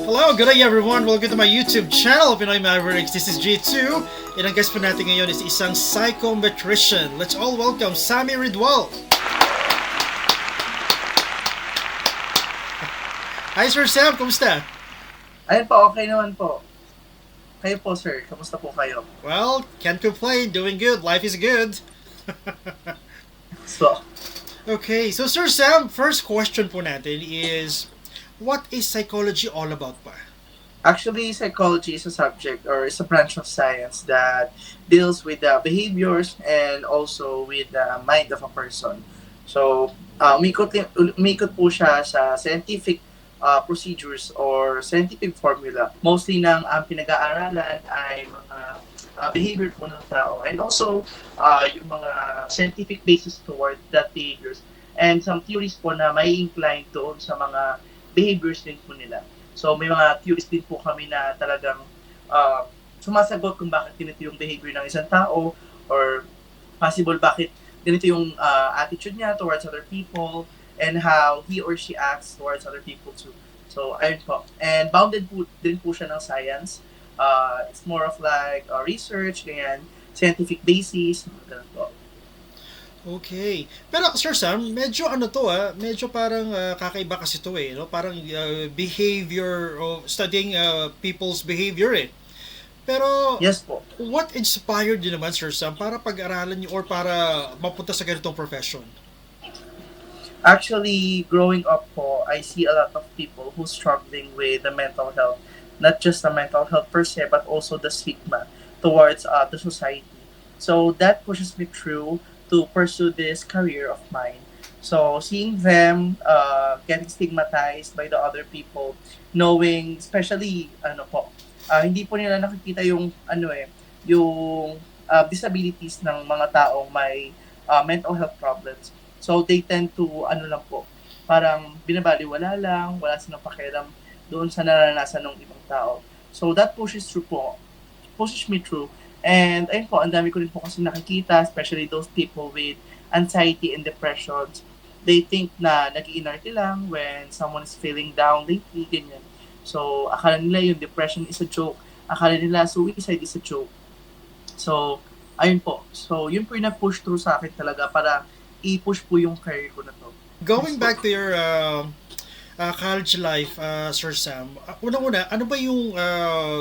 Hello, good day everyone. Welcome to my YouTube channel, Pinoy Mavericks. This is G2. And ang guest po natin ngayon is isang psychometrician. Let's all welcome Sammy Ridwal. Hi Sir Sam, kumusta? Ayun po, okay naman po. Kayo po, sir. Kamusta po kayo? Well, can't complain. Doing good. Life is good. So, Okay, so Sir Sam, first question po natin is, what is psychology all about pa? actually, psychology is a subject or is a branch of science that deals with the behaviors and also with the mind of a person. So, umikot po siya sa scientific procedures or scientific formula. Mostly ng ang pinag-aaralan ay mga behavior po ng tao and also yung mga scientific basis toward that behaviors and some theories po na may incline doon sa mga behaviors din po nila. So may mga theories din po kami na talagang sumasagot kung bakit ganito yung behavior ng isang tao or possible bakit ganito yung attitude niya towards other people and how he or she acts towards other people too. So ayun po. And bounded po din po siya ng science. It's more of like research, ganyan, scientific basis, ganun po. Okay. Pero Sir Sam, medyo ano to medyo parang kakaiba kasi to no? Parang behavior o studying people's behavior Pero Yes po. what inspired you naman Sir Sam para pag-aralan niyo or para mapunta sa ganitong profession? Actually, growing up po, I see a lot of people who's struggling with the mental health. Not just the mental health per se, but also the stigma towards the society. So that pushes me through to pursue this career of mine. So seeing them getting stigmatized by the other people, knowing, especially, hindi po nila nakikita yung, yung disabilities ng mga taong may mental health problems. So they tend to lang po, parang binabaliwala lang, wala silang pakialam doon sa naranasan ng ibang tao. So that pushes me through. And ayun po, ang dami ko rin po kasi nakikita, especially those people with anxiety and depressions. They think na nag-iinarte lang when someone is feeling down lately, ganyan. So akala nila yung depression is a joke. Akala nila suicide is a joke. So, ayun po. So, yun po yung na-push through sa akin talaga para i-push po yung career ko na to. Going back to your college life, Sir Sam, unang-una, ano ba yung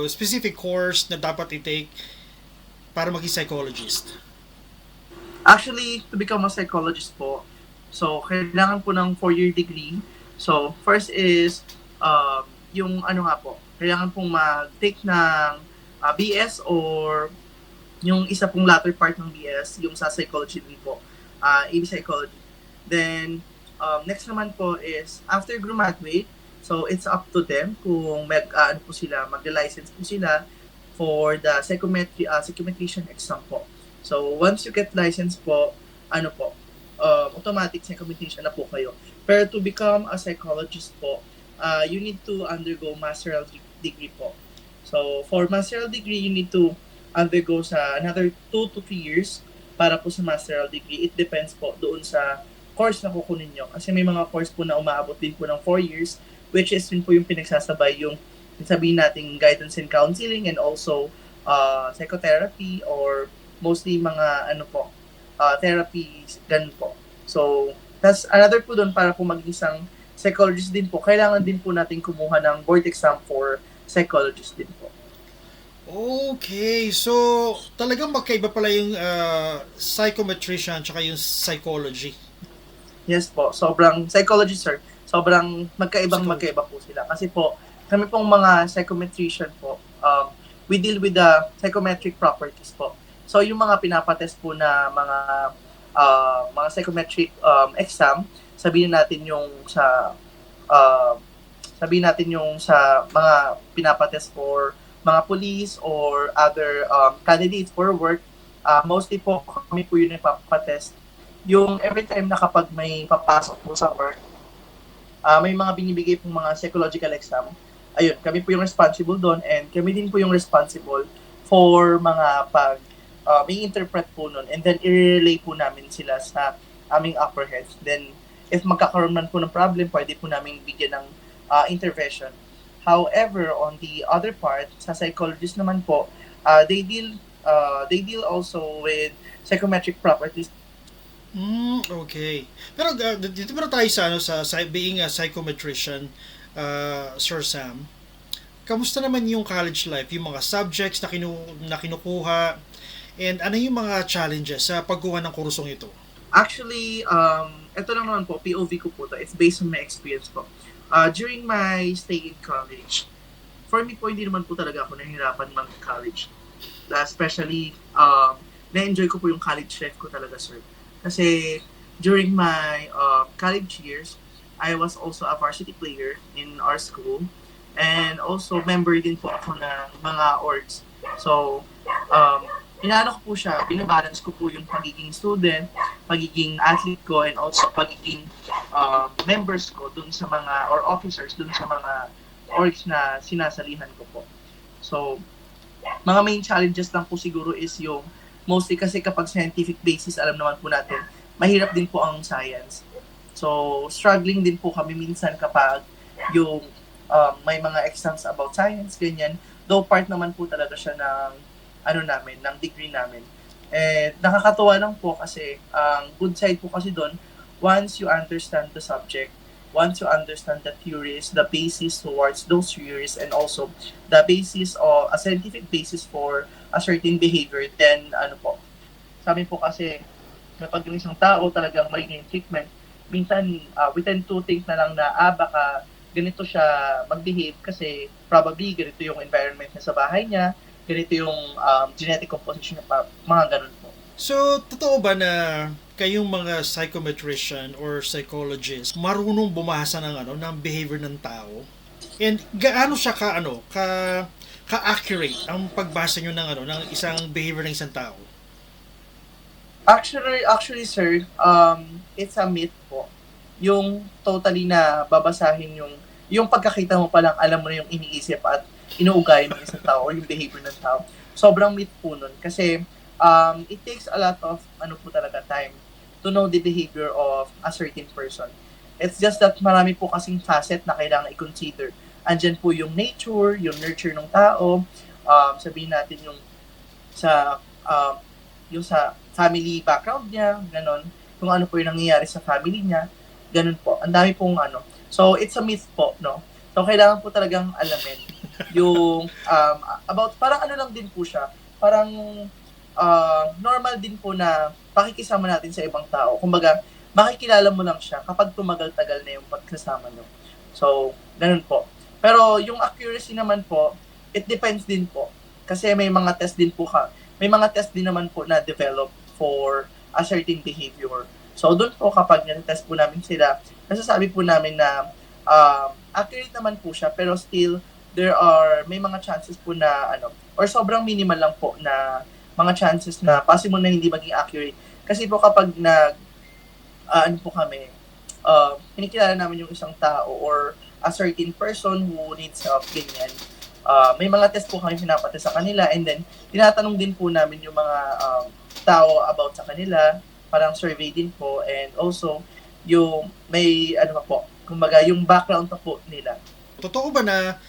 specific course na dapat i-take para maging psychologist? Actually, to become a psychologist po, so kailangan po ng 4-year degree. So, first is, yung kailangan pong mag-take ng BS or yung isa pong latter part ng BS, yung sa psychology din po, AB Psychology. Then, next naman po is, after graduate, so it's up to them kung mag-license po sila for the psychometrician exam po. So, once you get license po, automatic psychometrician na po kayo. Pero to become a psychologist po, you need to undergo masteral degree po. So, for masteral degree, you need to undergo sa another 2 to 3 years para po sa masteral degree. It depends po doon sa course na kukunin nyo. Kasi may mga course po na umaabot din po ng 4 years, which is yun po yung pinagsasabay yung sabihin natin guidance and counseling and also psychotherapy or mostly mga therapy, ganun po. So, tas another po doon para po maging isang psychologist din po, kailangan din po natin kumuha ng board exam for psychologist din po. Okay, so talagang magkaiba pala yung psychometrician tsaka yung psychology. Yes po, sobrang psychology sir, sobrang magkaiba po sila. Kasi po, kami pong mga psychometrician po, we deal with the psychometric properties po. So yung mga pinapatest po na mga psychometric exam, sabihin natin yung sa mga pinapatest for mga police or other candidates for work, mostly po kami po yun ipapatest. Yung every time na kapag may papasok po sa work, may mga binibigay pong mga psychological exam. Ayun, kami po yung responsible doon and kami din po yung responsible for mga may interpret po nun and then i-relay po namin sila sa aming upper heads. Then, if magkakaroon man po ng problem, pwede po namin bigyan ng intervention. However, on the other part, sa psychologist naman po, they deal also with psychometric properties. Okay. Pero dito pa tayo sa being a psychometrician, Sir Sam. Kamusta naman yung college life, yung mga subjects na kinukuha, and ano yung mga challenges sa pagkuha ng kursong ito? Actually, ito lang naman po, POV ko po to. It's based on my experience po. During my stay in college, for me po, hindi naman po talaga ako nahihirapan mag-college. Especially, na-enjoy ko po yung college life ko talaga, sir. Kasi during my college years, I was also a varsity player in our school. And also, member din po ako ng mga orgs. So, inaano ko po siya, binabalance ko po yung pagiging student, pagiging athlete ko, and also pagiging members ko dun sa mga, or officers dun sa mga orgs na sinasalihan ko po. So, mga main challenges lang po siguro is yung, mostly kasi kapag scientific basis, alam naman po natin, mahirap din po ang science. So, struggling din po kami minsan kapag yung may mga exams about science, ganyan. Though part naman po talaga siya ng ng degree namin. And nakakatuwa lang po kasi ang good side po kasi doon, once you understand the subject, once you understand the theories, the basis towards those theories, and also the basis or a scientific basis for a certain behavior, then sabi po kasi kapag yung isang tao talagang may treatment, minsan we tend to think na lang na baka ganito siya mag-behave kasi probably ganito yung environment niya sa bahay niya, ganito yung genetic composition niya, mga ganun po. So, totoo ba na kayong mga psychometrician or psychologist marunong bumasa ng behavior ng tao? And gaano siya ka-accurate ang pagbasa niyo ng isang behavior ng isang tao? Actually sir, it's a myth po. Yung totally na babasahin yung pagkakita mo pa lang, alam mo na yung iniisip at inuugay ng isang tao or yung behavior ng tao. Sobrang myth po nun. Kasi it takes a lot of time to know the behavior of a certain person. It's just that marami po kasing facet na kailangan i-consider. Andyan po yung nature, yung nurture ng tao, sabihin natin yung sa family background niya, ganon, kung ano po yung nangyayari sa family niya, ganun po. Ang dami pong So, it's a myth po, no? So, kailangan po talagang alamin yung about, parang lang din po siya, parang normal din po na pakikisama natin sa ibang tao. Kumbaga, makikilala mo lang siya kapag tumagal-tagal na yung pagkasama nyo. So, ganun po. Pero yung accuracy naman po, it depends din po. Kasi may mga test din po may mga test din naman po na develop for a certain behavior. So, doon po kapag nag-test po namin sila, nasasabi po namin na accurate naman po siya, pero still, may mga chances po na, or sobrang minimal lang po na mga chances na possible na hindi maging accurate. Kasi po kapag kinikilala namin yung isang tao or a certain person who needs help, ganyan, may mga test po kami pinapatest sa kanila, and then, tinatanong din po namin yung mga tao about sa kanila, parang survey din po, and also yung may kumbaga yung background pa po nila. Totoo ba na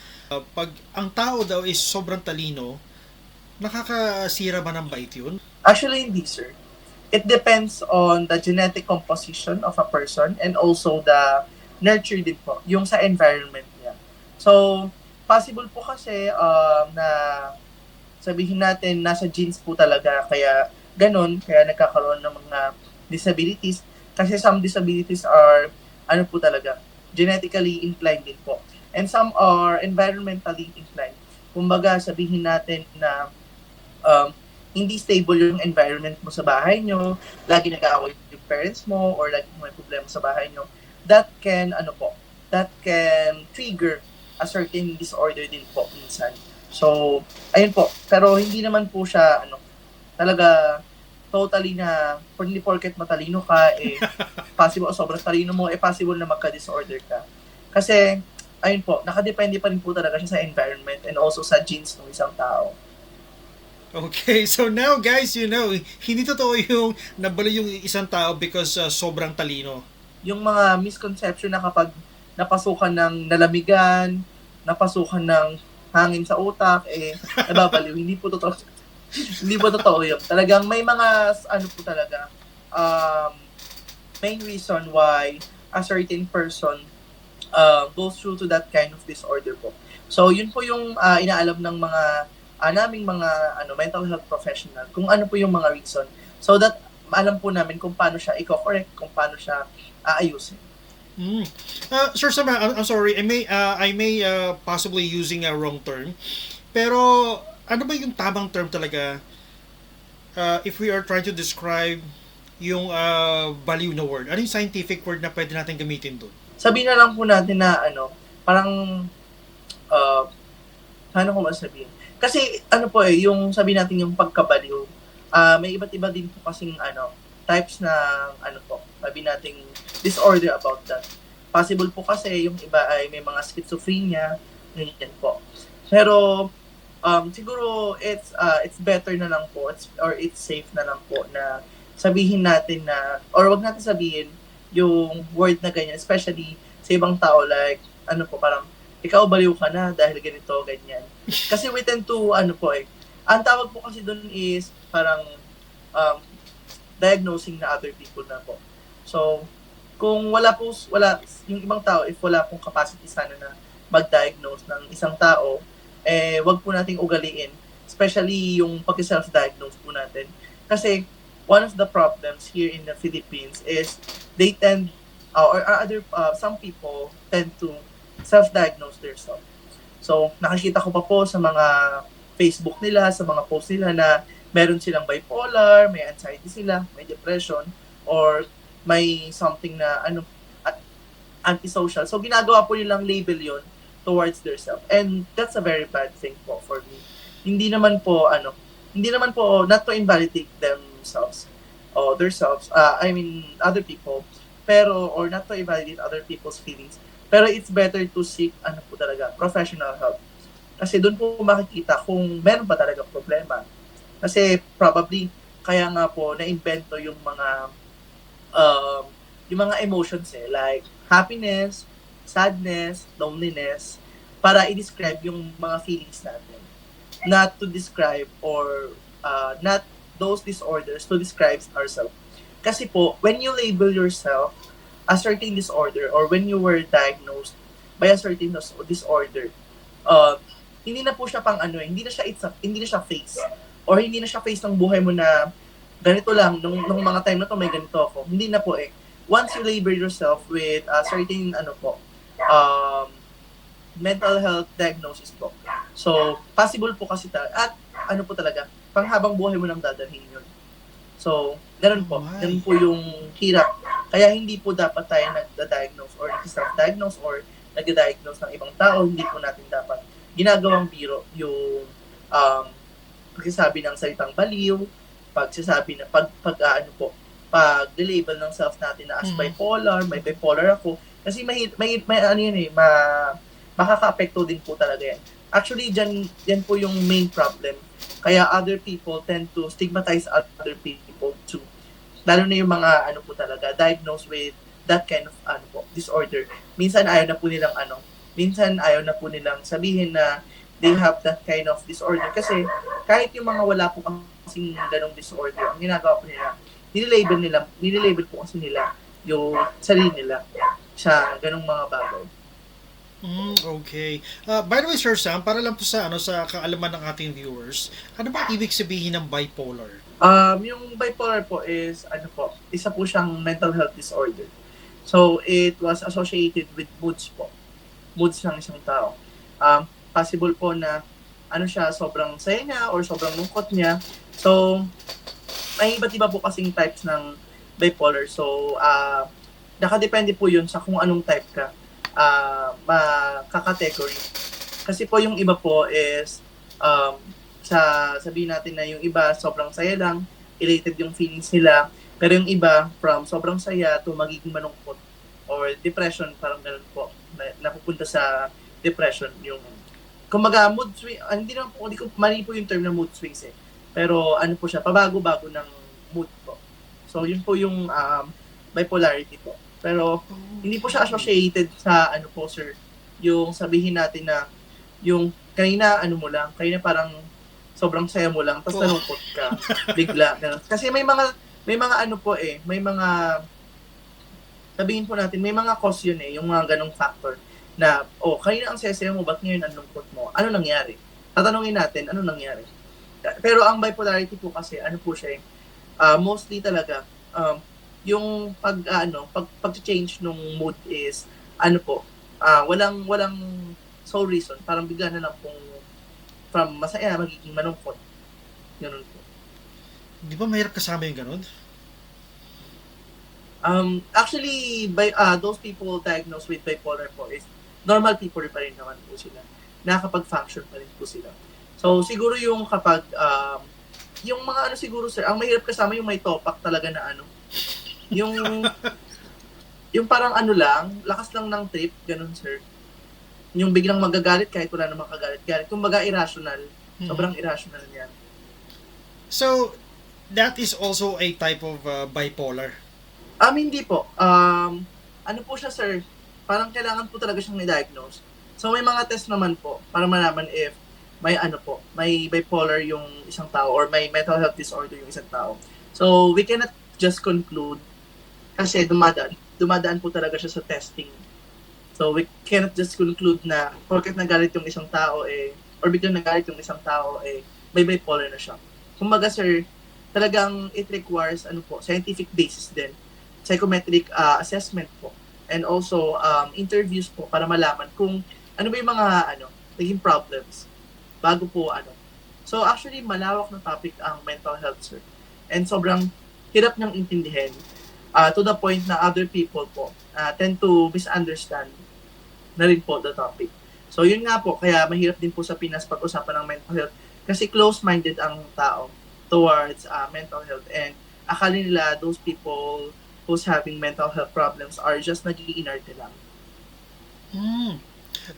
pag ang tao daw is sobrang talino, nakakasira ba ng bait yun? Actually, hindi sir. It depends on the genetic composition of a person and also the nurture din po, yung sa environment niya. So, possible po kasi na sabihin natin nasa genes po talaga, kaya kaya nagkakaroon ng mga disabilities. Kasi some disabilities are, po talaga, genetically inclined din po. And some are environmentally inclined. Kumbaga, sabihin natin na hindi stable yung environment mo sa bahay nyo, lagi nag-aaway yung parents mo, or lagi may problema sa bahay nyo, that can trigger a certain disorder din po minsan. So, ayun po. Pero hindi naman po siya, talaga totally na hindi porket matalino ka, possible o sobrang talino mo, possible na magka-disorder ka. Kasi, ayun po, nakadepende pa rin po talaga siya sa environment and also sa genes ng isang tao. Okay, so now guys, hindi totoo yung nabalo yung isang tao because sobrang talino. Yung mga misconception na kapag napasukan ng nalamigan, napasukan ng hangin sa utak, nababaliw. Hindi po totoo. Hindi po totoo yun. Talagang may mga, ano po talaga, um, main reason why a certain person goes through to that kind of disorder po. So, yun po yung inaalam ng mga naming mga mental health professional kung ano po yung mga reason. So that alam po namin kung paano siya i-correct, kung paano siya aayusin. Mm. Sir Sam, I'm sorry, I may possibly using a wrong term. Pero ano ba yung tamang term talaga if we are trying to describe yung baliw na word? Ano yung scientific word na pwede natin gamitin doon? Sabihin na lang po natin na parang uh, paano ko masabihin? Kasi yung sabihin natin yung pagkabaliw, may iba't iba din po kasing types ng sabihin nating disorder about that. Possible po kasi yung iba ay may mga schizophrenia, ganyan po. Pero siguro it's better na lang po, it's safe na lang po na sabihin natin na, or wag natin sabihin yung word na ganyan, especially sa ibang tao, like parang ikaw baliw ka na dahil ganito, ganyan. Kasi we tend to, ang tawag po kasi doon is parang diagnosing na other people na po. So, kung wala, yung ibang tao, if wala pong capacity sana na mag-diagnose ng isang tao, wag po nating ugaliin. Especially yung pag-self-diagnose po natin. Kasi, one of the problems here in the Philippines is they tend, some people tend to self-diagnose themselves. So, nakikita ko pa po sa mga Facebook nila, sa mga post nila na meron silang bipolar, may anxiety sila, may depression, or may something na antisocial. So, ginagawa po nilang label yon towards themselves. And that's a very bad thing po for me. Hindi naman po, not to invalidate themselves or themselves, other people, or not to invalidate other people's feelings. Pero it's better to seek, professional help. Kasi doon po makikita kung meron pa talaga problema. Kasi probably, kaya nga po, na-invento yung mga emotions like happiness, sadness, loneliness, para i-describe yung mga feelings natin. Not to describe or not those disorders to describe ourselves. Kasi po, when you label yourself a certain disorder or when you were diagnosed by a certain disorder, hindi na po siya hindi na siya face or hindi na siya face ng buhay mo na ganito lang nung mga time na to may ganito ako. Hindi na po once you label yourself with a certain mental health diagnosis po. So, possible po kasi at po talaga, panghabang buhay mo nang dadalhin yun. So, ganun po. Ganun po yung hirap. Kaya hindi po dapat tayo nagda-diagnose or self-diagnose or nagda-diagnose ng ibang tao. Hindi po natin dapat ginagawang biro yung pagsasabi ng salitang baliw, pagsasabi na pag-label ng self natin na as bipolar, may bipolar ako. Kasi makaka-apekto din po talaga yan. Actually, yan po yung main problem. Kaya other people tend to stigmatize other people too. Lalo na yung mga diagnosed with that kind of disorder. Minsan ayaw na po nilang sabihin na they have that kind of disorder. Kasi kahit yung mga wala po kasing ganong disorder, ang ginagawa po nila, nililabel po kasi nila yung sarili nila sa ganong mga bagay. Okay. By the way, Sir Sam, para lang po sa kaalaman ng ating viewers, ano ba ibig sabihin ng bipolar? Yung bipolar po is isa po siyang mental health disorder. So it was associated with moods po. Moods ng isang tao. Possible po na siya, sobrang saya niya or sobrang lungkot niya. So may iba't iba po kasing types ng bipolar. So nakadepende po 'yun sa kung anong type ka. Makaka-category. Kasi po yung iba po is sabihin natin na yung iba sobrang saya lang, elated yung feelings nila, pero yung iba from sobrang saya to magiging malungkot or depression, parang ganun po, napupunta sa depression yung kumbaga mood swing, hindi ko mali po yung term na mood swings pero po siya, pabago-bago ng mood po. So yun po yung bipolarity po. Pero hindi po siya associated sa sir, yung sabihin natin na Yung kanina ano mo lang, kanina parang sobrang saya mo lang, tapos Oo. nalungkot ka, bigla. Ganun. Kasi may mga ano po eh, may mga, sabihin po natin, may mga cause yun eh, yung mga ganong factor na, oh, kanina ang saya-saya mo, ba't ngayon ang lungkot mo? Ano nangyari? Tatanungin natin, ano nangyari? Pero ang bipolarity po kasi, ano po siya eh, mostly talaga, yung pag-change nung mood is, ano po, walang sole reason, parang bigla na lang pong from masaya magiging malungkot. Ganun po. Di ba mahirap kasama yung ganun? Actually, those people diagnosed with bipolar po is normal people pa rin naman po sila. Nakakapag-function pa rin po sila. So, siguro yung kapag, yung mga ano siguro sir, ang mahirap kasama yung may topak talaga na ano, yung, yung parang ano lang, lakas lang ng trip, ganun sir. Yung biglang magagalit kahit wala namang kagalit-galit. Kumbaga irrational. Sobrang irrational niya. So, that is also a type of bipolar. Hindi po. Ano po siya, sir? Parang kailangan po talaga siyang i-diagnose. So, may mga test naman po para malaman if may ano po, may bipolar yung isang tao or may mental health disorder yung isang tao. So, we cannot just conclude kasi dumadaan po talaga siya sa testing. So, we cannot just conclude na porket nagalit yung isang tao or biglang nagalit yung isang tao may bipolar na siya. Kumbaga, sir, talagang it requires scientific basis din, psychometric assessment po, and also interviews po para malaman kung ano ba yung mga naging problems bago po So actually malawak na topic ang mental health, sir. And sobrang hirap niyang intindihin to the point na other people po tend to misunderstand na rin po the topic. So yun nga po, kaya mahirap din po sa Pinas pag-usapan ng mental health kasi close-minded ang tao towards mental health, and akala nila those people who's having mental health problems are just nag-iinarte lang.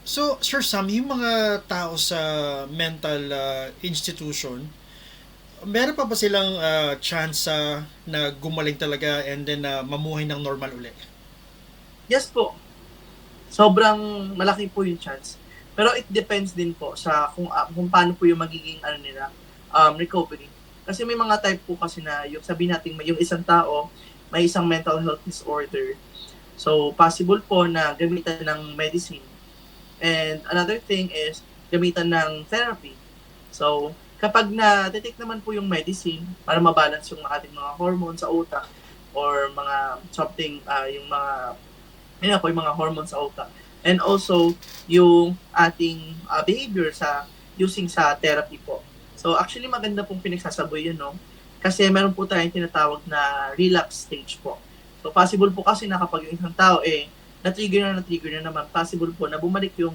So, Sir Sam, yung mga tao sa mental institution, meron pa ba silang chance na gumaling talaga and then mamuhay ng normal uli? Yes po. Sobrang malaki po yung chance. Pero it depends din po sa kung paano po yung magiging nila recovery. Kasi may mga type po kasi na yung sabihin natin yung isang tao may isang mental health disorder. So possible po na gamitan ng medicine. And another thing is gamitan ng therapy. So kapag na-detect naman po yung medicine para mabalance yung ating mga hormones sa utak or mga something yung mga hormones sa utak. And also yung ating behavior sa using sa therapy po. So actually maganda pong pinagsasaboy yun, no? Kasi meron po tayong tinatawag na relapse stage po. So possible po kasi na kapag yung isang tao na-trigger na naman, possible po na bumalik yung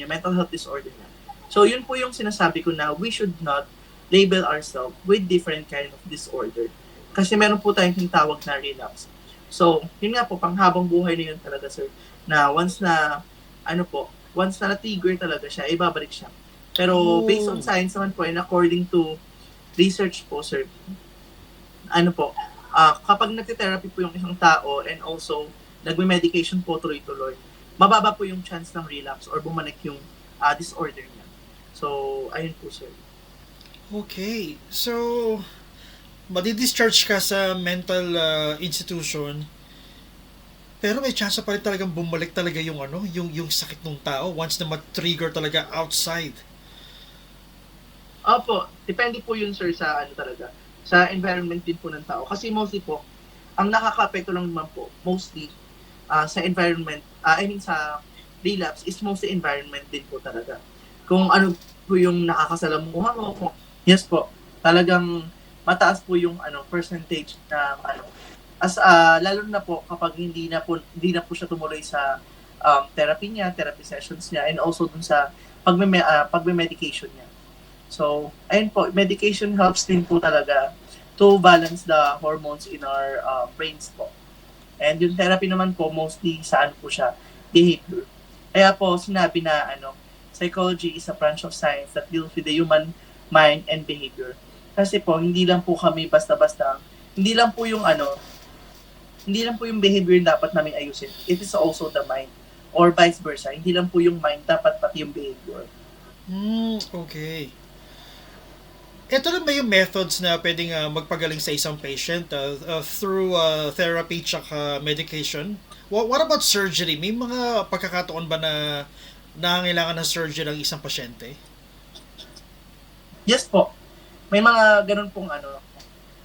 mental health disorder niya. So yun po yung sinasabi ko na we should not label ourselves with different kind of disorder. Kasi meron po tayong tinatawag na relapse. So yun nga po, panghabang buhay na yun talaga, sir. Na once na na-trigger talaga siya, ibabalik siya. Pero based on science naman po, and according to research po, sir, kapag nagte-therapy po yung isang tao and also nagme-medication po tuloy-tuloy, mababa po yung chance ng relapse or bumalik yung disorder niya. So, ayun po, sir. Okay. So, madi-discharge ka sa mental institution, pero may chance pa rin talagang bumalik talaga yung yung sakit ng tao once na ma-trigger talaga outside. Opo, depende po yun, sir, sa talaga, sa environment din po ng tao. Kasi mostly po, ang nakaka-apekto lang naman po, mostly, sa environment, sa relapse, is mostly environment din po talaga. Kung ano po yung nakakasalamuha mo, yes po, talagang mataas po yung percentage na lalo na po kapag hindi na po siya tumuloy sa therapy sessions niya, and also dun sa pagme-medication niya. So, ayun po, medication helps din po talaga to balance the hormones in our brains po. And yung therapy naman po, mostly saan po siya? Behavior. Kaya po, sinabi na psychology is a branch of science that deals with the human mind and behavior. Kasi po, hindi lang po kami basta-basta, hindi lang po yung behavior yung dapat namin ayusin. It is also the mind. or vice versa. Hindi lang po yung mind, dapat pati yung behavior. Okay. Ito na ba yung methods na pwedeng magpagaling sa isang patient through therapy tsaka medication? What about surgery? May mga pagkakataon ba na nangangailangan ng surgery ng isang pasyente? Yes po. May mga ganun pong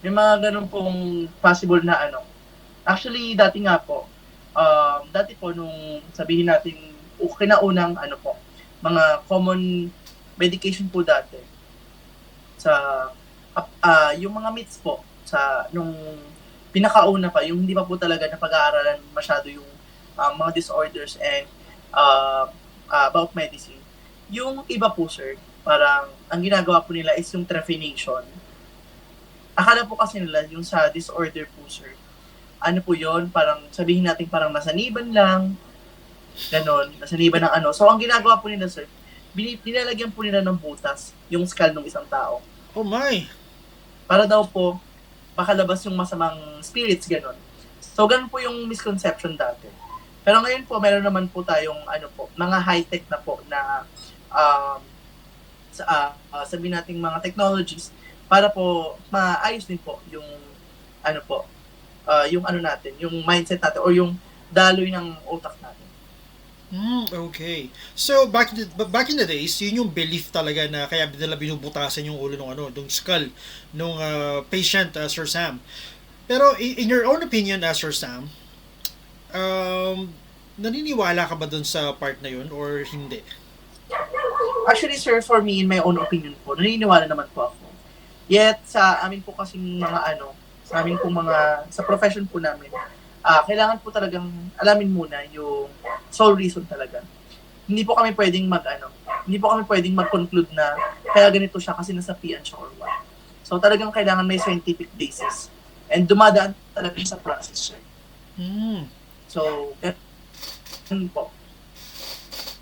may mga ganun pong possible na Actually, dati nga po, dati po nung sabihin natin, kinaunang po, mga common medication po dati sa yung mga myths po sa nung pinakauna pa, yung hindi pa po talaga napag-aaralan masyado yung mga disorders and about medicine. Yung iba po, sir, parang ang ginagawa po nila is yung trephination. Akala po kasi nila yung sa disorder po, sir, ano po yon, parang sabihin natin parang nasaniban lang, ganon, nasaniban ng So, ang ginagawa po nila, sir, nilalagyan po nila ng butas yung skull ng isang tao. Oh my! Para daw po, makalabas yung masamang spirits, ganon. So, ganun po yung misconception dati. Pero ngayon po, meron naman po tayong mga high-tech na po na sabihin nating mga technologies para po maayos din po yung yung natin, yung mindset natin or yung daloy ng utak natin. Okay. So back in the days, yun yung belief talaga na kaya nila binubutasan yung ulo ng skull nung patient, Sir Sam. Pero in your own opinion, Sir Sam, naniniwala ka ba dun sa part na yun or hindi? Actually, sir, for me, in my own opinion po, naniniwala naman po ako. Yet, sa amin po kasing mga sa amin po sa profession po namin, kailangan po talagang alamin muna yung sole reason talaga. Hindi po kami pwedeng hindi po kami pwedeng mag-conclude na kaya ganito siya kasi nasapian siya or what. So, talagang kailangan may scientific basis. And dumadaan talaga sa process, sir. So, ganun po.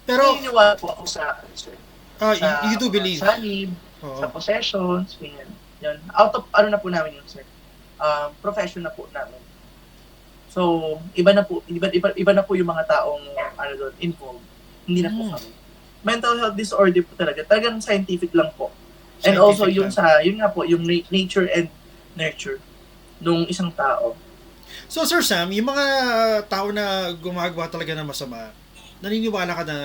Pero, naniniwala po ako sa, sir. You do believe? Sa sanib, sa possessions, ganyan. Yun. Out of, na po namin yun, sir. Profession na po namin. So, iba na po yung mga taong doon involved. Hindi na po kami. Mental health disorder po talagang scientific lang po. And also yung yun nga po, yung nature and nurture nung isang tao. So, Sir Sam, yung mga tao na gumagawa talaga ng masama, naniniwala ka na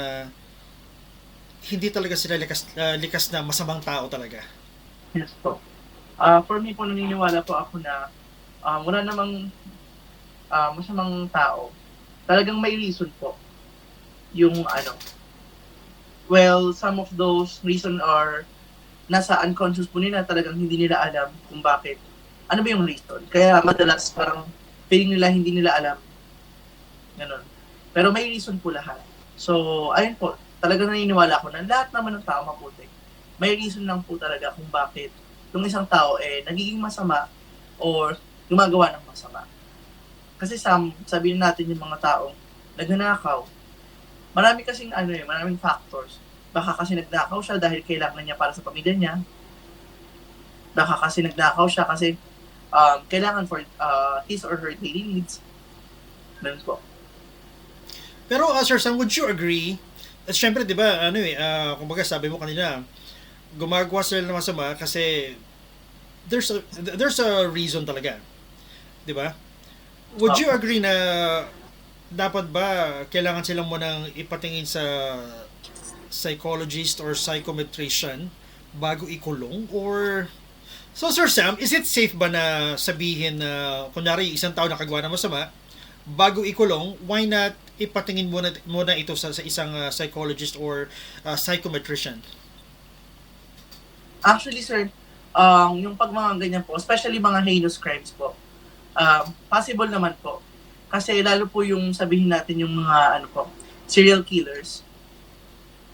hindi talaga sila likas na masamang tao talaga? Yes po. For me po, naniniwala po ako na wala namang masamang tao. Talagang may reason po. Yung well, some of those reason are nasa unconscious po nila, talagang hindi nila alam kung bakit. Ano ba yung reason? Kaya madalas parang feeling nila hindi nila alam. Ganun. Pero may reason po lahat. So, ayun po, talagang naniniwala ko na lahat naman ng tao mabuti. May reason lang po talaga kung bakit yung isang tao nagiging masama or gumagawa ng masama. Kasi sabihin natin yung mga taong nagnanakaw, marami kasing maraming factors. Baka kasi nagnakaw siya dahil kailangan niya para sa pamilya niya. Baka kasi nagnakaw siya kasi kailangan for his or her daily needs. Ganun po. Pero Sir Sam, would you agree? At syempre, di ba, kumbaga sabi mo kanina, gumagawa sila ng masama kasi there's a reason talaga. Di ba? Would you agree na dapat ba kailangan silang munang ipatingin sa psychologist or psychometrician bago ikulong? Or so, Sir Sam, is it safe ba na sabihin na kunyari isang tao nakagawa ng masama bago ikulong, why not ipatingin muna ito sa isang psychologist or psychometrician? Actually, sir, yung pag mga ganyan po, especially mga heinous crimes po, possible naman po. Kasi lalo po yung sabihin natin yung mga serial killers.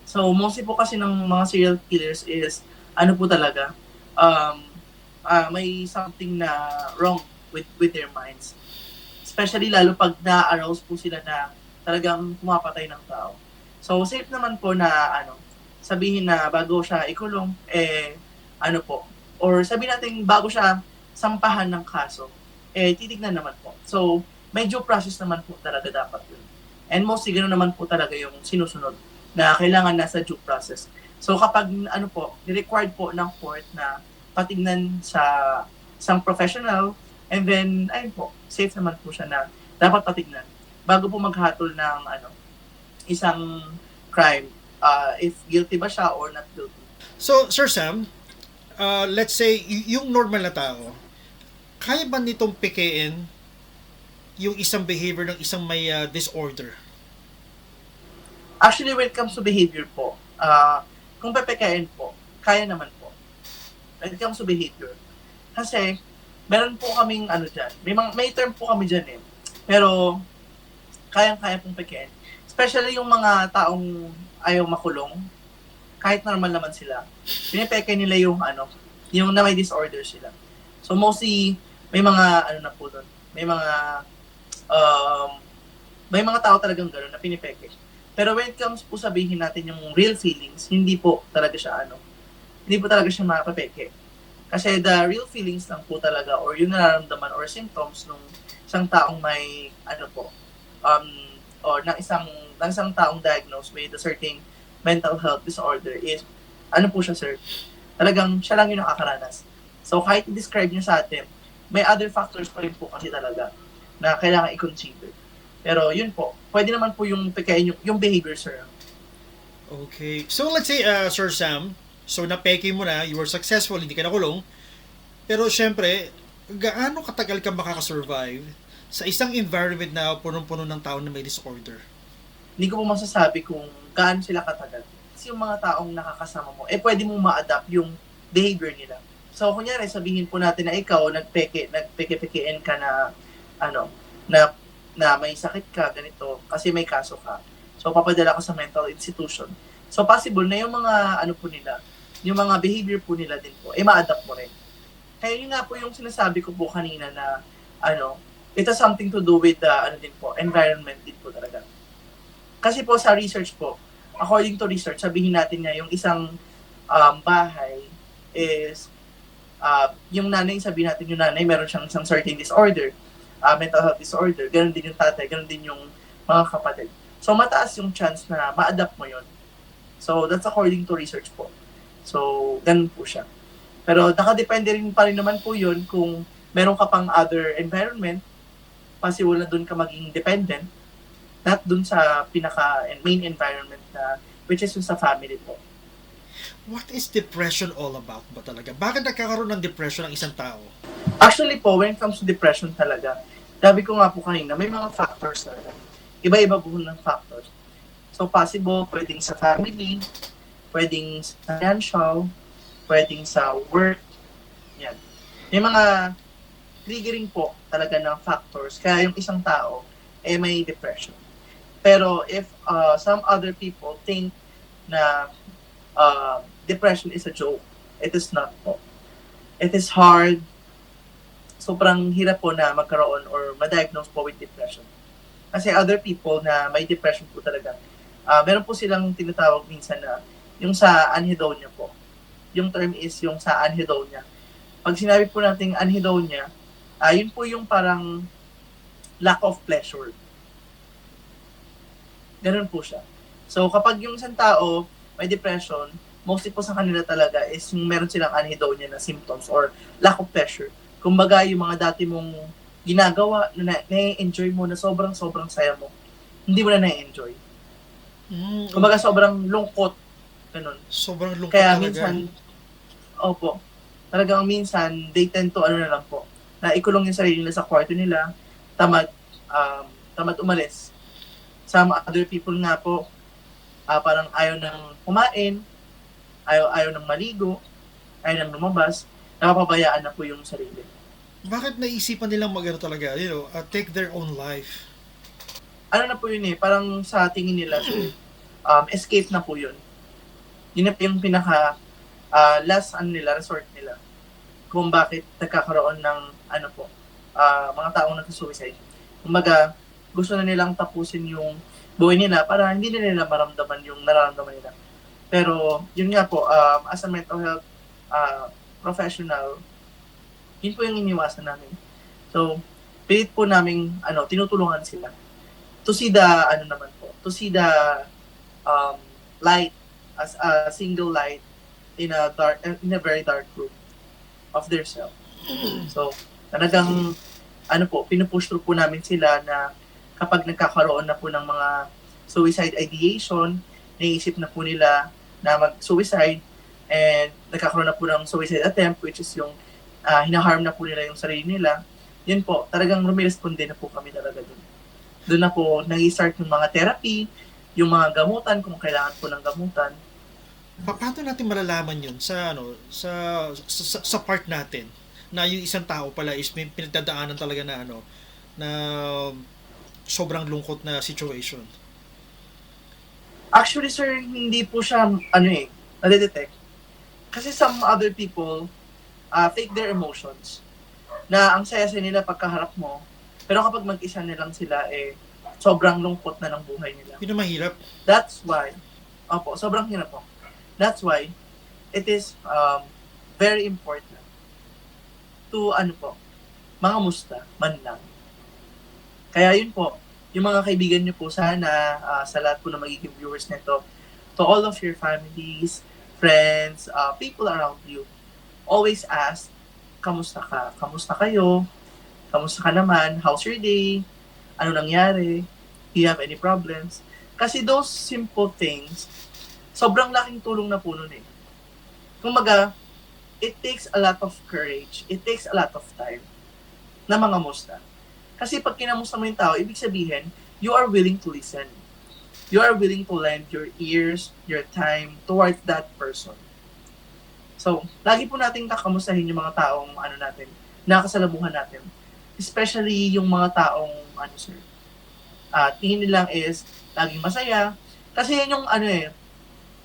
So, mostly po kasi ng mga serial killers is po talaga, may something na wrong with their minds. Especially lalo pag na-arouse po sila na talagang pumapatay ng tao. So, safe naman po na sabihin na bago siya ikulong, or sabihin natin bago siya sampahan ng kaso, titignan naman po. So, medyo process naman po talaga dapat yun. And mostly gano'n naman po talaga yung sinusunod na kailangan nasa due process. So kapag ano po, required po ng court na patignan sa isang professional, and then ayun po, safe naman po siya na dapat patignan bago po maghatol ng isang crime, if guilty ba siya or not guilty. So, Sir Sam, let's say, yung normal na tao, kaya ba nitong pikein yung isang behavior ng isang may disorder? Actually, when it comes to behavior po, kung pepekain po, kaya naman po. When it comes to behavior. Kasi, meron po kaming dyan. May term po kami dyan eh. Pero, kayang-kaya pong pekain. Especially yung mga taong ayaw makulong, kahit normal naman sila, pinipeke nila yung yung na may disorder sila. So mostly, may mga na po doon, may mga tao talagang gano'n na pinipeke. Pero when it comes po sabihin natin yung real feelings, hindi po talaga siya mapapeke. Kasi the real feelings lang po talaga or yung nararamdaman or symptoms nung isang taong may or ng isang taong diagnosed with a certain mental health disorder is po siya, sir, talagang siya lang yung nakakaranas. So kahit i-describe niya sa atin, may other factors pa rin po kasi talaga na kailangan i-consider. Pero yun po, pwede naman po yung pekain yung behavior, sir. Okay. So, let's say, Sir Sam, so napeke mo na, you were successful, hindi ka nakulong, pero syempre, gaano katagal ka makakasurvive sa isang environment na punong-puno ng tao na may disorder? Hindi ko po masasabi kung gaano sila katagal. Kasi yung mga taong nakakasama mo, pwede mong ma-adapt yung behavior nila. So, kunyari, sabihin po natin na ikaw, nagpeke-pekein ka na, na may sakit ka, ganito, kasi may kaso ka. So, papadala ka sa mental institution. So, possible na yung mga, po nila, yung mga behavior po nila din po, ma-adapt mo rin. Kaya yun nga po yung sinasabi ko po kanina na, it has something to do with the, din po, environment din po talaga. Kasi po sa research po, according to research, sabihin natin nga yung isang bahay is, yung nanay, sabihin natin yung nanay, meron siyang isang certain disorder, mental health disorder, ganun din yung tatay, ganun din yung mga kapatid. So, mataas yung chance na ma-adapt mo yun. So, that's according to research po. So, ganun po siya. Pero nakadepende rin pa rin naman po yun kung meron ka pang other environment, possible na dun ka maging dependent, not dun sa main environment na, which is yung sa family po. What is depression all about ba talaga? Bakit nagkakaroon ng depression ang isang tao? Actually po, when it comes to depression talaga, sabi ko nga po kanina, may mga factors talaga. Iba-iba po ng factors. So possible, pwedeng sa family, pwedeng sa financial, pwedeng sa work. Yan. May mga triggering po talaga ng factors. Kaya yung isang tao, may depression. Pero if some other people think na depression is a joke, it is not po. It is hard. Sobrang hirap po na magkaroon or ma-diagnose po with depression. Kasi other people na may depression po talaga, meron po silang tinatawag minsan na yung sa anhedonia po. Yung term is yung sa anhedonia. Pag sinabi po natin anhedonia, yun po yung parang lack of pleasure. Ganun po siya. So kapag yung isang tao may depression, mostly po sa kanila talaga is yung meron silang anhedonia na symptoms or lack of pleasure. Kumbaga yung mga dati mong ginagawa na na-enjoy mo na sobrang saya mo, hindi mo na na-enjoy. Kumbaga sobrang lungkot. Ganun. Sobrang lungkot kaya talaga. Minsan, opo, talagang minsan, they tend to na lang po, na ikulong yung sarili nila sa kwarto nila, tamad umalis. Some other people nga po, parang ayaw nang kumain, ayaw nang maligo, ayaw nang lumabas, napapabayaan na po yung sarili. Bakit naisipan nilang talaga, take their own life? Na po yun parang sa tingin nila, escape na po yun. Yun na yung pinaka last resort nila kung bakit nagkakaroon ng mga taong nagsusuicide. Kumbaga, gusto na nilang tapusin yung buhay nila para hindi na nila maramdaman yung nararamdaman nila. Pero, yun nga po, as a mental health professional, yun po yung iniwasan namin. So, pilit po namin, tinutulungan sila to see the, ano naman po, to see the um, light as a single light in a very dark room of their cell. So, talagang, ano po, pinupush through po namin sila na kapag nagkakaroon na po ng mga suicide ideation, naisip na po nila na mag-suicide, and nagkakaroon na po ng suicide attempt, which is yung hinaharm na po nila yung sarili nila, yun po, talagang rumiresponde na po kami talaga dun. Doon na po nag-start yung mga therapy, yung mga gamutan, kung kailangan po ng gamutan. Paano natin malalaman yun sa ano sa part natin na yung isang tao pala is may pinagdadaanan talaga na ano na sobrang lungkot na situation? Actually, sir, hindi po siya, nadedetect. Kasi some other people fake their emotions. Na ang saya-saya nila pagkaharap mo, pero kapag mag-isa nilang sila, sobrang lungkot na ng buhay nila. Yun ang mahirap. That's why, sobrang hirap po. That's why, it is very important to, mga musta, man lang. Kaya yun po, yung mga kaibigan nyo po sana, sa lahat po na magiging viewers nito, to all of your families, friends, people around you, always ask, kamusta ka? Kamusta kayo? Kamusta ka naman? How's your day? Ano nangyari? Do you have any problems? Kasi those simple things, sobrang laking tulong na po nun eh. Kumaga, it takes a lot of courage. It takes a lot of time na mga musta. Kasi pag kinamusta mo yung tao, ibig sabihin, you are willing to listen. You are willing to lend your ears, your time towards that person. So, lagi po natin kakamustahin yung mga taong nakasalamuhan natin. Especially yung mga taong, tingin nilang is laging masaya. Kasi yan yung,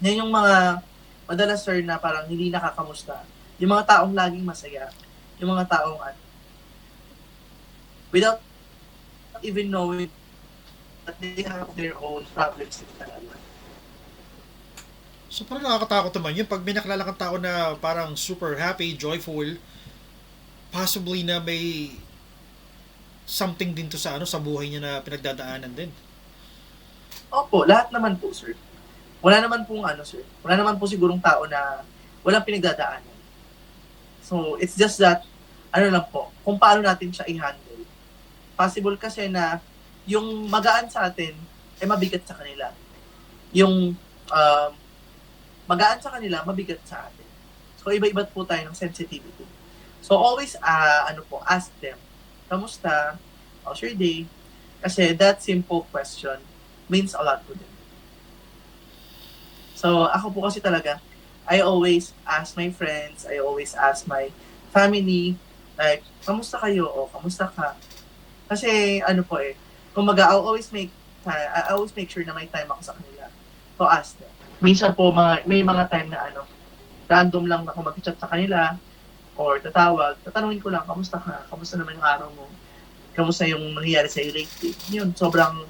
yan yung mga, madalas sir, na parang hindi nakakamusta. Yung mga taong laging masaya. Yung mga taong, without even knowing that they have their own problems in their life. So parang nakakatakot naman yun pag may nakilala kang tao na parang super happy, joyful, possibly na may something din to sa sa buhay niya na pinagdadaanan din. Opo, lahat naman po, sir. Wala naman pong sir. Wala naman po sigurong tao na walang pinagdadaanan. So, it's just that, lang po, kung paano natin siya i-handle. Possible kasi na yung magaan sa atin, mabigat sa kanila. Yung magaan sa kanila, mabigat sa atin. So, iba-iba po tayo ng sensitivity. So, always, ask them, kamusta? How's your day? Kasi that simple question means a lot to them. So, ako po kasi talaga, I always ask my friends, I always ask my family, like, kamusta kayo? O, kamusta ka? Kasi, kumbaga, I always make sure na may time ako sa kanila to ask them. Minsan po, may mga time na random lang ako mag-chat sa kanila or tatawag, tatanungin ko lang, kamusta ka? Kamusta naman yung araw mo? Kamusta yung nangyayari sa iyo lately? Yun, sobrang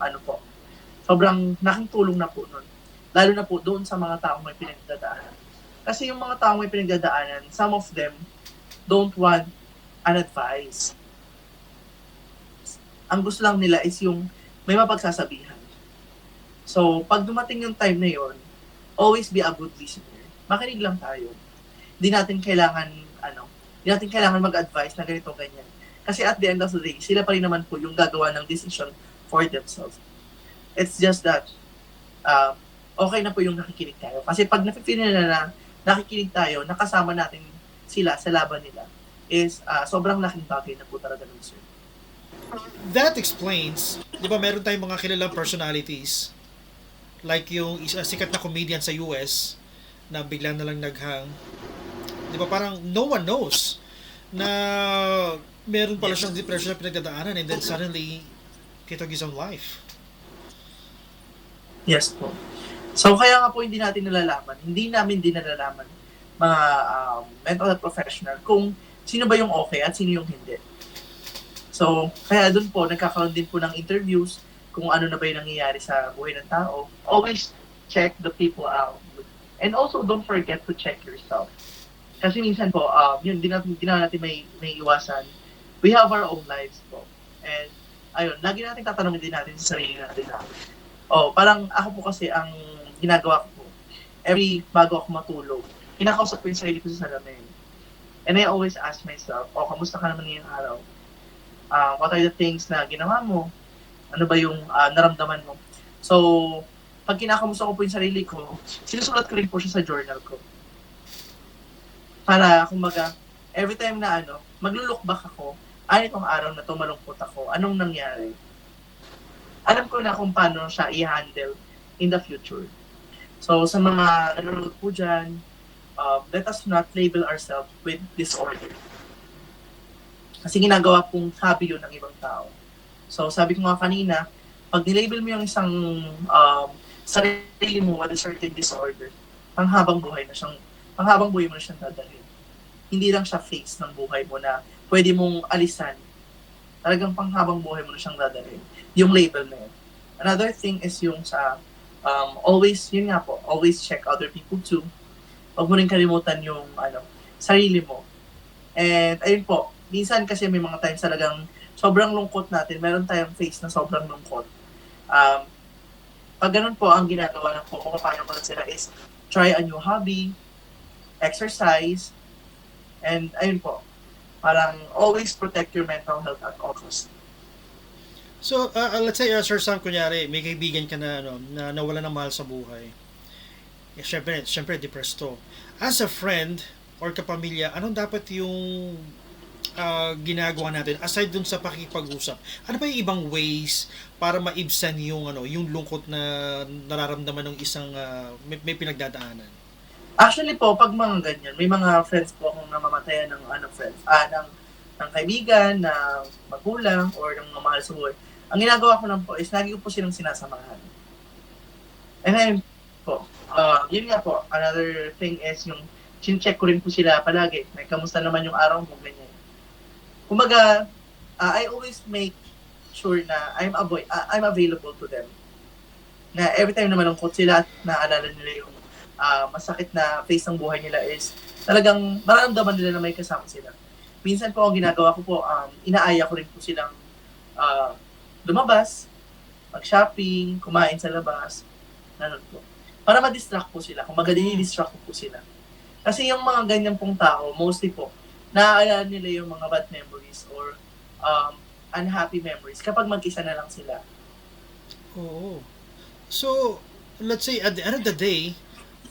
sobrang laking tulong na po nun. Lalo na po doon sa mga taong may pinagdadaanan. Kasi yung mga taong may pinagdadaanan, some of them don't want an advice. Ang gusto lang nila is yung may mapagsasabihan. So, pag dumating yung time na yon, always be a good listener. Makinig lang tayo. Hindi natin kailangan mag-advise na ganito, ganyan. Kasi at the end of the day, sila pa rin naman po yung gagawa ng decision for themselves. It's just that, okay na po yung nakikinig tayo. Kasi pag nafe-feel nila na nakikinig tayo, nakasama natin sila sa laban nila, is sobrang laking bagay na po talaga ng sir. That explains, di ba meron tayong mga kilalang personalities like yung sikat na comedian sa US na biglang na lang naghang. Di ba parang no one knows na meron pala siyang depression na pinagdadaanan and then suddenly he took his own life. Yes po. So kaya nga po hindi namin din nalalaman mga mental health professional kung sino ba yung okay at sino yung hindi. So kaya doon po nagkakaroon din po ng interviews kung ano na ba yung nangyayari sa buhay ng tao. Always check the people out. And also, don't forget to check yourself. Kasi minsan po, yun, di natin may iwasan. We have our own lives po. And ayun, lagi natin tatanungin din natin sa sarili natin na, parang ako po kasi ang ginagawa ko po, every bago ako matulog, kinakausap ko yung sarili ko sa salamin. And I always ask myself, kamusta ka naman ngayong araw? What are the things na ginawa mo? Ano ba yung naramdaman mo? So, pag kinakamusta ko po yung sarili ko, sinusulat ko rin po siya sa journal ko. Para, kumbaga, every time na maglo-look back ako, itong araw na to malungkot ako, anong nangyari? Alam ko na kung paano siya i-handle in the future. So, sa mga nanonood po dyan, let us not label ourselves with disorder. Kasi ginagawa pong hobby yun ng ibang tao. So, sabi ko nga kanina, pag nilabel mo yung isang sarili mo with a certain disorder, panghabang buhay mo na siyang dadalhin. Hindi lang siya phase ng buhay mo na pwede mong alisan. Talagang panghabang buhay mo na siyang dadalhin. Yung label na yun. Another thing is yung sa always check other people too. Huwag mo rin kalimutan yung sarili mo. And ayun po, minsan kasi may mga times talagang sobrang lungkot natin. Meron tayong phase na sobrang lungkot. Pag ganun po, ang ginagawa ng po, kung paano ko sila is try a new hobby, exercise, and ayun po, parang always protect your mental health at all costs. So, let's say, Sir Sam, kunyari, may kaibigan ka na, na nawala ng mahal sa buhay. Syempre, depressed to. As a friend or kapamilya, anong dapat yung ginagawa natin aside dun sa pakikipag-usap? Ano pa yung ibang ways para maibsan yung yung lungkot na nararamdaman ng isang may pinagdadaanan? Actually po, pag mga ganyan, may mga friends po akong namamatayan ng ng kaibigan, na magulang, or ng mga mahal sa buhay. Ang ginagawa ko lang po is lagi ko po silang sinasamahan. And then po, yun nga po, another thing is yung chin-check ko rin po sila palagi. May kamusta naman yung araw mo, ganyan. Kumbaga, I always make sure na I'm available to them. Na every time na malungkot sila at naalala nila yung masakit na phase ng buhay nila is talagang mararamdaman nila na may kasama sila. Minsan po ang ginagawa ko po, inaaya ko rin po silang lumabas, mag-shopping, kumain sa labas, nanon po. Para ma-distract po sila. Kung dinidi-distract ko po sila. Kasi yung mga ganyan pong tao, mostly po, naaalala nila yung mga bad memories or unhappy memories kapag mag-isa na lang sila. Oo. So, let's say, at the end of the day,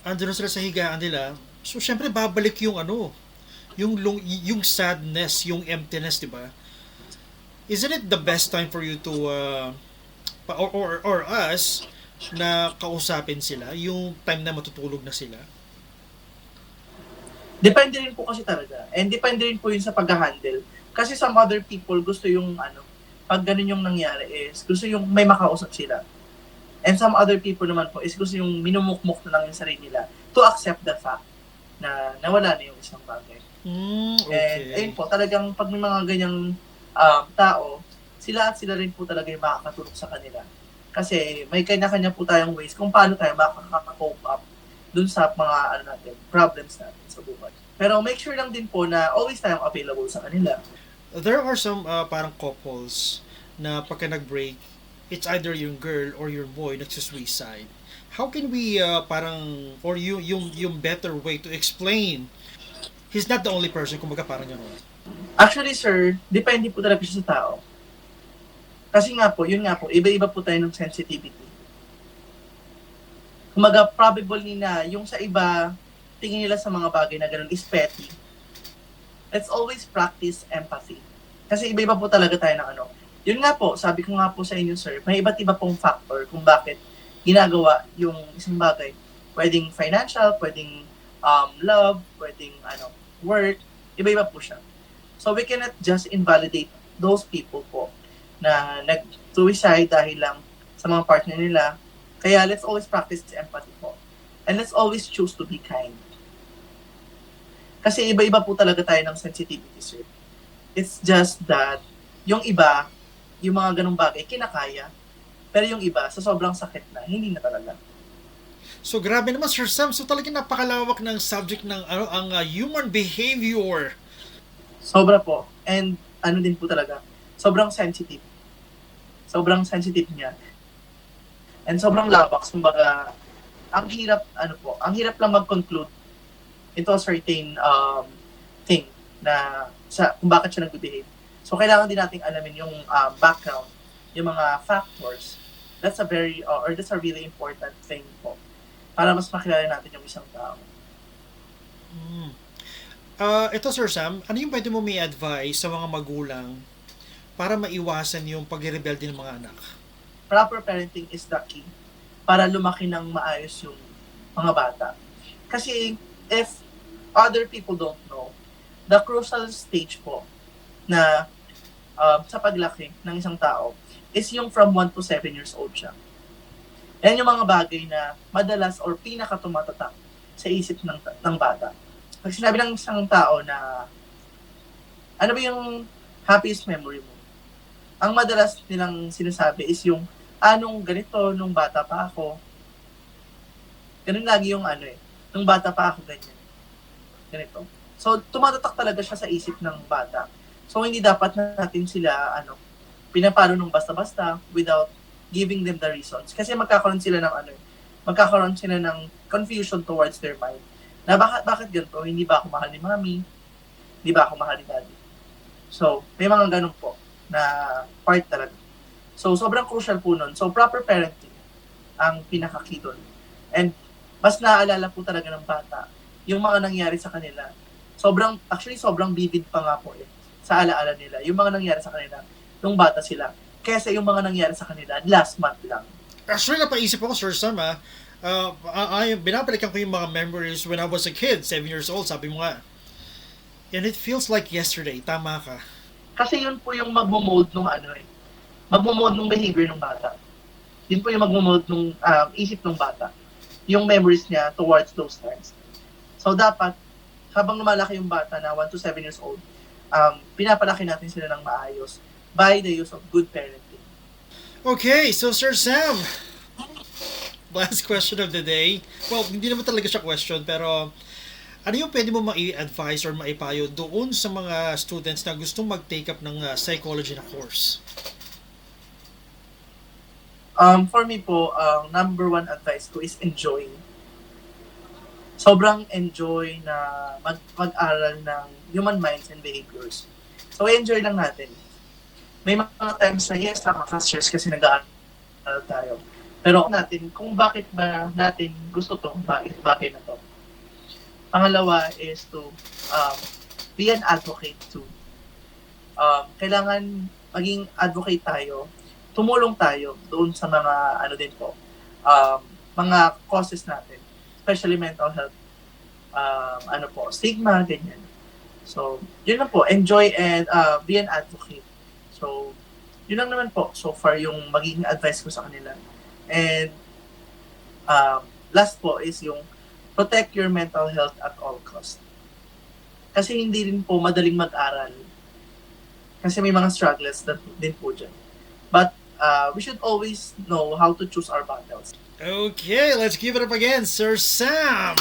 andun sila sa higaan nila, so syempre babalik yung yung sadness, yung emptiness, di ba? Isn't it the best time for you to or us na kausapin sila yung time na matutulog na sila? Depende rin po kasi talaga. And depende rin po yun sa pag-handle. Kasi some other people gusto yung pag ganun yung nangyari is gusto yung may makausap sila. And some other people naman po is gusto yung minumukmuk na lang yung sarili nila to accept the fact na nawala na yung isang bagay. Okay. And ayun po, talagang pag may mga ganyang tao, sila rin po talaga yung makakatulong sa kanila. Kasi may kanya-kanya po tayong ways kung paano tayo makaka-cope up dun sa mga problems natin sa buhay. Pero make sure lang din po na always tayong available sa kanila. There are some parang couples na pagka nag-break, it's either yung girl or your boy nagsusuicide. How can we or yung better way to explain he's not the only person, kumbaga parang gano'n? Actually, sir, depende po talaga siya sa tao. Kasi yun nga po, iba-iba po tayo ng sensitivity. Kumbaga, probably na yung sa iba, tingin nila sa mga bagay na gano'n is petty. Let's always practice empathy. Kasi iba-iba po talaga tayo ng Yun nga po, sabi ko nga po sa inyo, sir, may iba't iba pong factor kung bakit ginagawa yung isang bagay. Pwedeng financial, pwedeng love, pwedeng work, iba-iba po siya. So we cannot just invalidate those people po na nag-suicide dahil lang sa mga partner nila. Kaya let's always practice empathy po. And let's always choose to be kind. Kasi iba-iba po talaga tayo ng sensitivity, sir. It's just that yung iba, yung mga ganung bagay, kinakaya. Pero yung iba, sa sobrang sakit na, hindi na talaga. So grabe naman, Sir Sam. So talagang napakalawak ng subject ng ang human behavior. Sobra po. And din po talaga, sobrang sensitive. Sobrang sensitive niya. And sobrang lawak. Kumbaga, ang hirap lang mag-conclude into a certain thing na kung bakit siya nag-behave. So, kailangan din nating alamin yung background, yung mga factors. That's a really important thing po para mas makilala natin yung isang tao. Mm. Ito Sir Sam, ano yung pwede mo may advice sa mga magulang para maiwasan yung pagrebelde ng mga anak? Proper parenting is the key para lumaki ng maayos yung mga bata. Kasi if other people don't know, the crucial stage po na sa paglaki ng isang tao is yung from 1 to 7 years old siya. Yan yung mga bagay na madalas or pinaka-tumatatak sa isip ng bata. Pag sinabi ng isang tao na, ano ba yung happiest memory mo? Ang madalas nilang sinasabi is yung, nung ganito, nung bata pa ako. Ganun lagi yung nung bata pa ako, ganyan. Ganito. So, tumatatak talaga siya sa isip ng bata. So, hindi dapat natin sila, pinapalo nung basta-basta without giving them the reasons. Kasi magkakaroon sila ng confusion towards their mind. Na bakit ganito? Hindi ba ako mahal ni mami? Hindi ba ako mahal ni daddy? So, may mga ganun po na part talaga. So, sobrang crucial po nun. So, proper parenting ang pinaka-key doon. And mas naaalala po talaga ng bata yung mga nangyari sa kanila. Sobrang vivid pa nga po sa alaala nila. Yung mga nangyari sa kanila nung bata sila. Kesa yung mga nangyari sa kanila last month lang. Actually, napaisip ako, Sir Sam, binabalikan ko yung mga memories when I was a kid, 7 years old, sabi mo nga. And it feels like yesterday, tama ka. Kasi yun po yung magmo-mold nung magmo-mold nung behavior ng bata. Yun po yung magmo-mold nung isip ng bata. Yung memories niya towards those times. So dapat, habang lumalaki yung bata na 1 to 7 years old, pinapalaki natin sila ng maayos by the use of good parenting. Okay, so Sir Sam, last question of the day. Well, hindi naman talaga siya question, pero ano yung pwede mo mai-advise or maipayo doon sa mga students na gustong mag-take up ng psychology na course? For me po, number one advice ko is enjoy. Sobrang enjoy na mag-aral ng human minds and behaviors. So, enjoy lang natin. May mga times na yes, nakaka-stress kasi nag-aaral tayo. Pero natin, kung bakit ba natin gusto to, bakit na to. Pangalawa is to be an advocate too. Kailangan maging advocate tayo, tumulong tayo doon sa mga mga causes natin, especially mental health, stigma, ganyan. So, yun lang po, enjoy and be an advocate. So, yun lang naman po so far yung magiging advice ko sa kanila. And last po is yung protect your mental health at all cost. Kasi hindi rin po madaling mag-aral. Kasi may mga struggles din po dyan. But we should always know how to choose our battles. Okay, let's give it up again, Sir Sam!